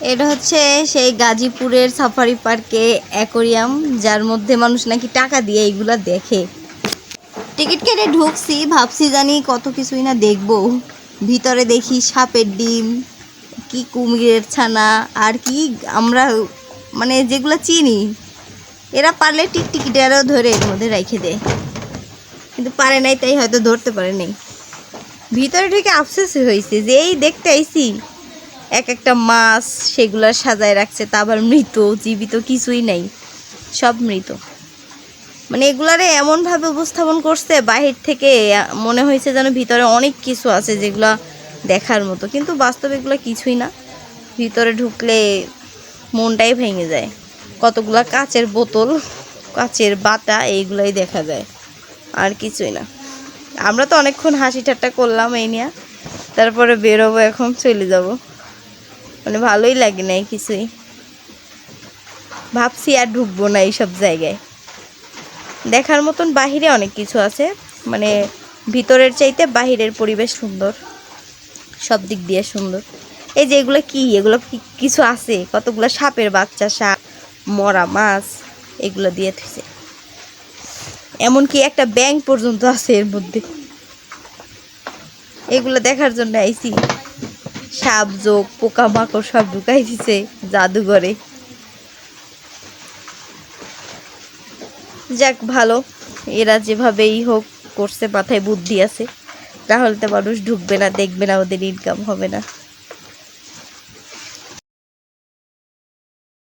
এটা হচ্ছে সেই গাজীপুরের সাফারি পার্কে অ্যাকোরিয়াম, যার মধ্যে মানুষ নাকি টাকা দিয়ে এইগুলা দেখে। টিকিট কেটে ঢুকছি, ভাবছি জানি কত কিছুই না দেখবো। ভিতরে দেখি সাপের ডিম, কি কুমিরের ছানা, আর কি আমরা মানে যেগুলো চিনি, এরা পারলে টিকটিকিটারও ধরে এর মধ্যে রেখে দেয়, কিন্তু পারে নাই, তাই হয়তো ধরতে পারে নাই। ভিতরে ঢুকে আফসোস হয়েছে যে এই দেখতে আইছি এক একটা মাছ সেগুলা সাজায় রাখছে, তা আবার মৃত, জীবিত কিছুই নাই, সব মৃত। মানে এগুলারে এমনভাবে উপস্থাপন করছে বাহির থেকে মনে হয়েছে যেন ভিতরে অনেক কিছু আছে যেগুলা দেখার মতো, কিন্তু বাস্তবে এগুলো কিছুই না। ভিতরে ঢুকলে মনটাই ভেঙে যায়। কতগুলা কাচের বোতল, কাচের বাটা, এইগুলাই দেখা যায়, আর কিছুই না। আমরা তো অনেকক্ষণ হাসি ঠাট্টা করলাম এই নিয়ে, তারপরে বেরোবো, এখন চলে যাব। মানে ভালোই লাগে না কিছুই, ভাবছি আর ঢুকবো না এইসব জায়গায়। দেখার মতন বাহিরে অনেক কিছু আছে, মানে ভিতরের চাইতে বাহিরের পরিবেশ সুন্দর, সব দিক দিয়ে সুন্দর। এই যে এগুলো কি, এগুলো কিছু আছে, কতগুলো সাপের বাচ্চা, সাপ, মরা মাছ, এগুলো দিয়ে থুইছে। এমনকি একটা ব্যাঙ পর্যন্ত আছে এর মধ্যে। এগুলো দেখার জন্য আইছি। সাপ জোক পোকামাকড় সব ঢুকাই দিছে জাদুঘরে। যাক ভালো, এরা যেভাবেই হোক করছে, মাথায় বুদ্ধি আছে, তাহলে তো মানুষ ঢুকবে না, দেখবে না, ওদের ইনকাম হবে না।